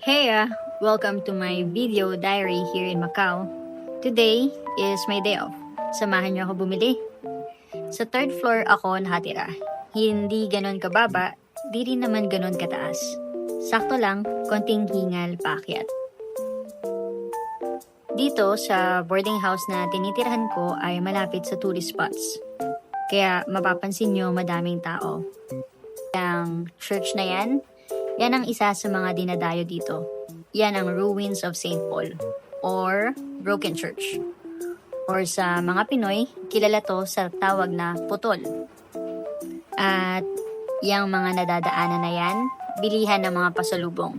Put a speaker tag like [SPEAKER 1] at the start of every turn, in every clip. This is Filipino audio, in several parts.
[SPEAKER 1] Hey, welcome to my video diary here in Macau. Today is my day off. Samahan niyo ako bumili. Sa third floor ako nakatira. Hindi ganon kababa, di rin naman ganon kataas. Sakto lang, konting hingal paakyat. Dito sa boarding house na tinitirahan ko ay malapit sa tourist spots. Kaya mapapansin nyo madaming tao. Ang church na yan ang isa sa mga dinadayo dito. Yan ang ruins of St. Paul or Broken Church. Or sa mga Pinoy, kilala to sa tawag na putol. At yung mga nadadaanan na yan, bilihan ng mga pasalubong.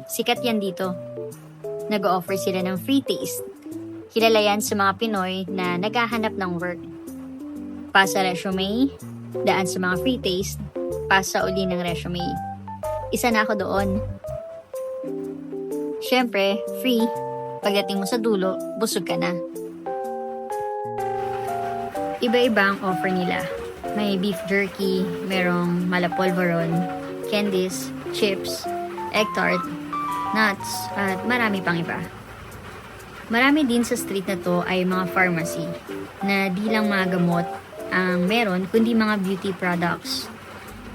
[SPEAKER 1] Sikat yan dito. Nag-offer sila ng free taste. Kilala yan sa mga Pinoy na naghahanap ng work. Pasa resume, daan sa mga free taste, pasa uli ng resume. Isa na ako doon. Siyempre, free. Pagdating mo sa dulo, busog ka na. Iba-iba ang offer nila. May beef jerky, merong malapolvoron, candies, chips, egg tart, nuts, at marami pang iba. Marami din sa street na to ay mga pharmacy na di lang mga gamot ang meron kundi mga beauty products.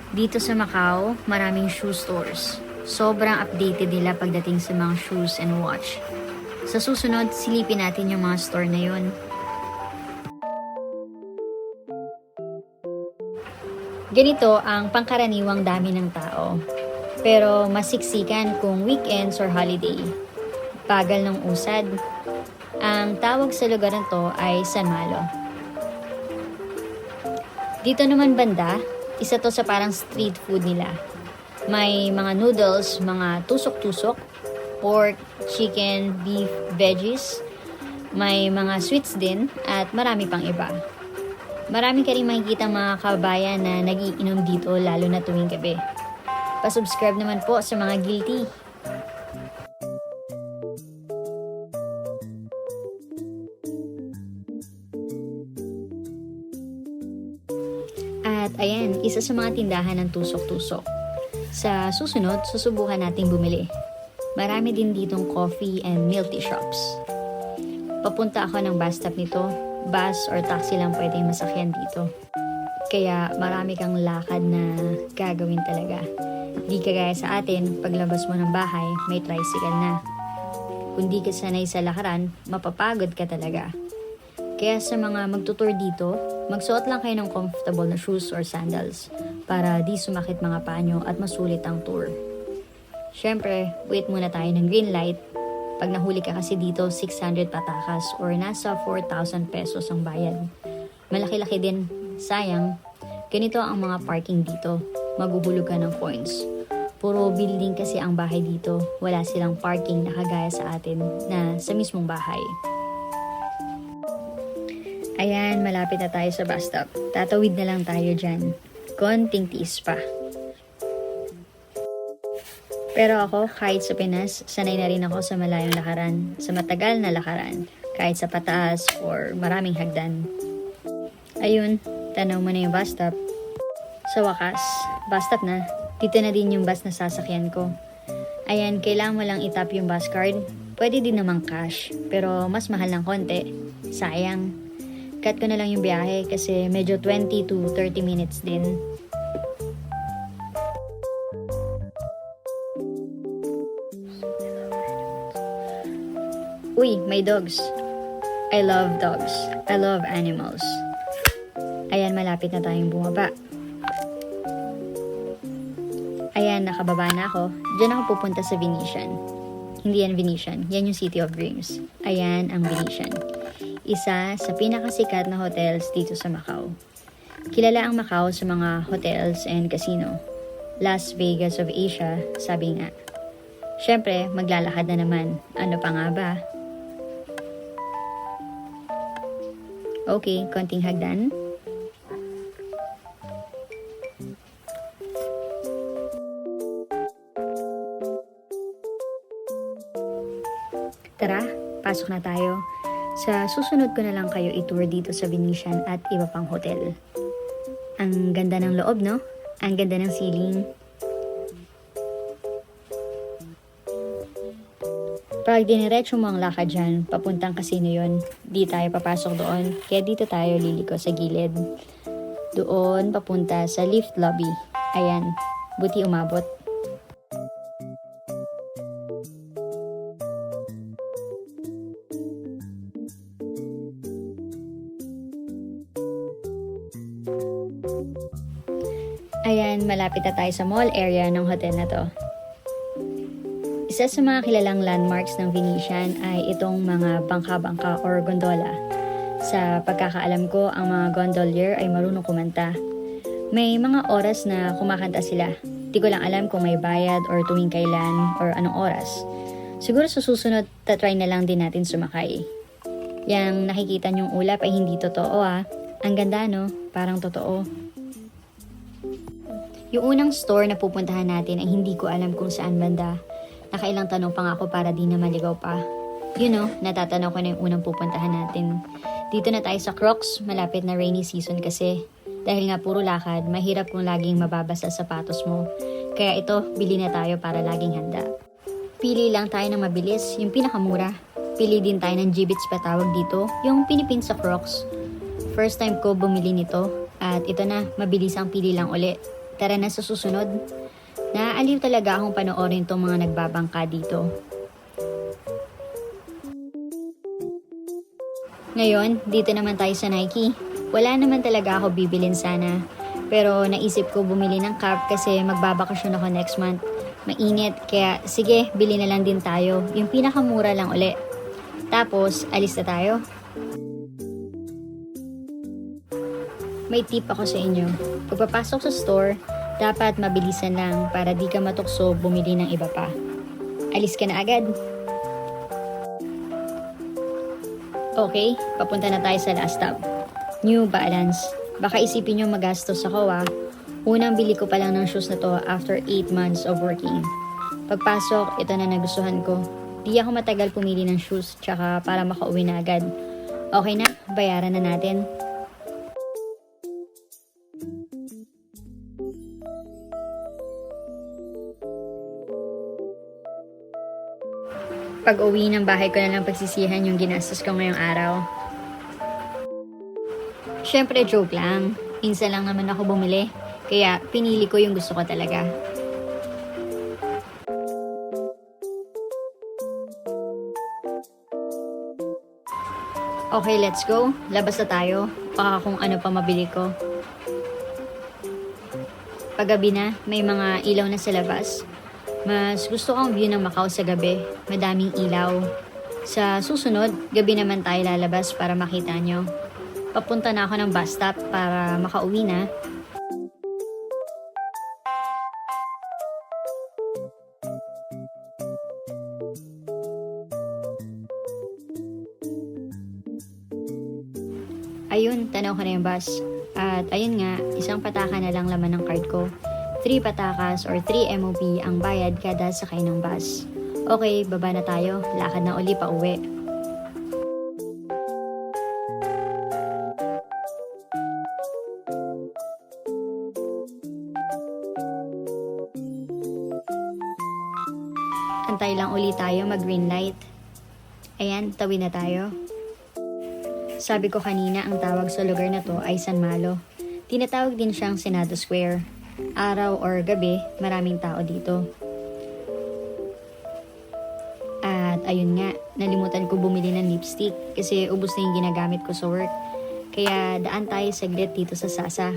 [SPEAKER 1] Dito sa Macau, maraming shoe stores. Sobrang updated nila pagdating sa mga shoes and watch. Sa susunod, silipin natin yung mga store na yun. Ganito ang pangkaraniwang dami ng tao. Pero masiksikan kung weekends or holiday. Bagal ng usad. Ang tawag sa lugar na to ay San Malo. Dito naman banda, isa to sa parang street food nila. May mga noodles, mga tusok-tusok, pork, chicken, beef, veggies. May mga sweets din at marami pang iba. Marami ka rin makikita mga kabayan na nagiinom dito lalo na tuwing gabi. Pa-subscribe naman po sa mga guilty. At ayan, isa sa mga tindahan ng tusok-tusok. Sa susunod, susubukan nating bumili. Marami din ditong coffee and milk tea shops. Papunta ako ng bus stop nito. Bus or taxi lang pwedeng masakyan dito. Kaya marami kang lakad na gagawin talaga. Di kagaya sa atin, paglabas mo ng bahay, may tricycle na. Kung di ka sanay sa lakaran, mapapagod ka talaga. Kaya sa mga magtutour dito, magsuot lang kayo ng comfortable na shoes or sandals para di sumakit mga paa nyo at masulit ang tour. Siyempre, wait muna tayo ng green light. Pag nahuli ka kasi dito, 600 patakas or nasa 4,000 pesos ang bayad. Malaki-laki din, sayang. Ganito ang mga parking dito. Maguhulog ka ng coins. Puro building kasi ang bahay dito. Wala silang parking na kagaya sa atin na sa mismong bahay. Ayan, malapit na tayo sa bus stop. Tatawid na lang tayo dyan. Konting tiis pa. Pero ako, kahit sa Pinas, sanay na rin ako sa malayong lakaran, sa matagal na lakaran, kahit sa pataas or maraming hagdan. Ayun, tanaw mo na yung bus stop. Sa wakas, bus stop na. Dito na din yung bus na sasakyan ko. Ayan, kailangan mo lang itap yung bus card. Pwede din namang cash, pero mas mahal ng konti. Sayang. Cut ko na lang yung biyahe kasi medyo 20 to 30 minutes din. Uy, may dogs. I love dogs. I love animals. Ayan, malapit na tayong bumaba. Ayan, nakababa na ako. Diyan ako pupunta sa Venetian. Hindi yan Venetian. Yan yung City of Dreams. Ayan ang Venetian. Isa sa pinakasikat na hotels dito sa Macau. Kilala ang Macau sa mga hotels and casino. Las Vegas of Asia, sabi nga. Siyempre, maglalakad na naman. Ano pa nga ba? Okay, konting hagdan. Tara, pasok na tayo. Sa susunod ko na lang kayo i-tour dito sa Venetian at iba pang hotel. Ang ganda ng loob, no? Ang ganda ng ceiling. Pag diniretso mo ang lakad dyan, papuntang casino yun. Di tayo papasok doon, kaya dito tayo liliko sa gilid. Doon papunta sa lift lobby. Ayan, buti umabot. Ayan, malapit na tayo sa mall area ng hotel na to. Isa sa mga kilalang landmarks ng Venetian ay itong mga bangka-bangka or gondola. Sa pagkakaalam ko, ang mga gondolier ay marunong kumanta. May mga oras na kumakanta sila. Di ko lang alam kung may bayad or tuwing kailan or anong oras. Siguro sa susunod, tatry na lang din natin sumakay. Yang nakikita niyong ulap ay hindi totoo ah. Ang ganda no? Parang totoo. Yung unang store na pupuntahan natin ay hindi ko alam kung saan banda. Nakailang tanong pa nga ako para di na maligaw pa. You know, natatanaw ko na yung unang pupuntahan natin. Dito na tayo sa Crocs, malapit na rainy season kasi. Dahil nga puro lakad, mahirap kung laging mababasa sapatos mo. Kaya ito, bili na tayo para laging handa. Pili lang tayo ng mabilis, yung pinakamura. Pili din tayo ng Jibbitz pa tawag dito, yung pinipin sa Crocs. First time ko bumili nito at ito na, mabilis ang pili lang uli. Tara na sa susunod. Naaaliw talaga akong panoorin tong mga nagbabangka dito. Ngayon, dito naman tayo sa Nike. Wala naman talaga ako bibilin sana. Pero naisip ko bumili ng cap kasi magbabakasyon ako next month. Mainit, kaya sige, bili na lang din tayo. Yung pinakamura lang uli. Tapos, alis na tayo. May tip ako sa inyo. Pagpapasok sa store, dapat mabilisan lang para di ka matukso bumili ng iba pa. Alis ka na agad. Okay, papunta na tayo sa last stop. New Balance. Baka isipin nyo magastos ako ah. Unang bili ko pa lang ng shoes na to after 8 months of working. Pagpasok, ito na nagustuhan ko. Di ako matagal pumili ng shoes tsaka para makauwi na agad. Okay na, bayaran na natin. Pag uwi ng bahay ko na lang pagsisihan yung ginastos ko ngayong araw. Syempre joke lang. Minsan lang naman ako bumili. Kaya pinili ko yung gusto ko talaga. Okay, let's go. Labas na tayo. Baka kung ano pa mabili ko. Paggabi na, may mga ilaw na sa labas. Mas gusto kong view ng Macau sa gabi. Madaming ilaw. Sa susunod, gabi naman tayo lalabas para makita nyo. Papunta na ako ng bus stop para makauwi na. Ayun, tanaw ko na yung bus. At ayun nga, isang pataka na lang laman ng card ko. 3 patakas or 3 MOP ang bayad kada sakay ng bus. Okay, baba na tayo. Lakad na uli pa uwi. Antay lang uli tayo mag-green light. Ayan, tawid na tayo. Sabi ko kanina ang tawag sa lugar na to ay San Malo. Tinatawag din siyang Senado Square. Araw or gabi, maraming tao dito. At ayun nga, nalimutan ko bumili ng lipstick kasi ubos na yung ginagamit ko sa work. Kaya daan tayo saglit dito sa Sasa.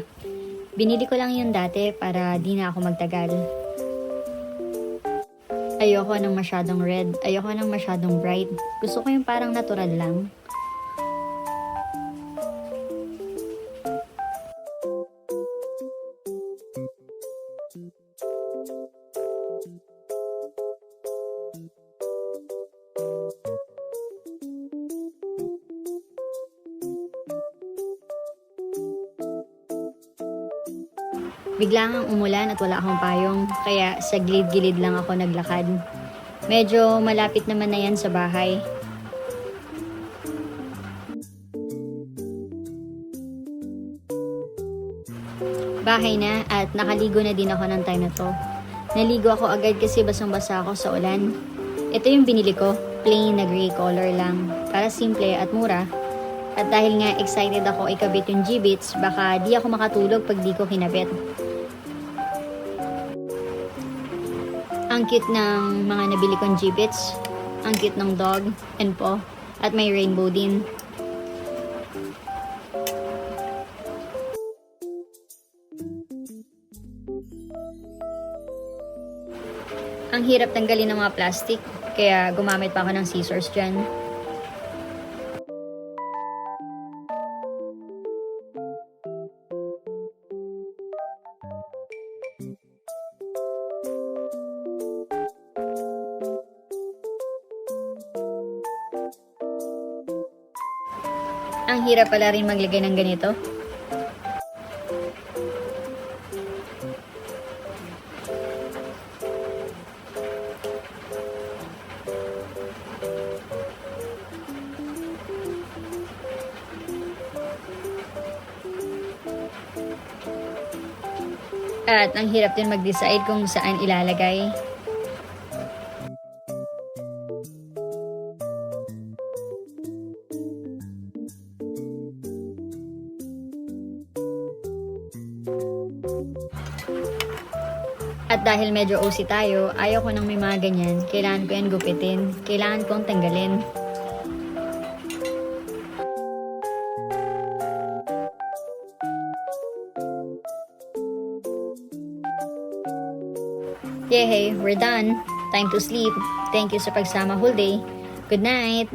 [SPEAKER 1] Binili ko lang yun dati para di na ako magtagal. Ayoko ng masyadong red, ayoko ng masyadong bright. Gusto ko yung parang natural lang. Bigla ngang umulan at wala akong payong, kaya sa gilid-gilid lang ako naglakad. Medyo malapit naman na yan sa bahay. Bahay na at At nakaligo na din ako ng time na to. Naligo ako agad kasi basang-basa ako sa ulan. Ito yung binili ko, plain na gray color lang. Para simple at mura. At dahil nga excited ako ikabit yung G-Bits, baka di ako makatulog pag di ko kinabit. Ang cute ng mga nabili kong G-Bits. Ang cute ng dog and paw. At may rainbow din. Ang hirap tanggalin ng mga plastic, kaya gumamit pa ako ng scissors dyan. Ang hirap pala rin maglagay ng ganito. At ang hirap din mag-decide kung saan ilalagay. At dahil medyo OC tayo, ayaw ko nang may mga ganyan. Kailangan ko yan gupitin. Kailangan kong tanggalin. Yehey, we're done. Time to sleep. Thank you sa pagsama whole day. Good night!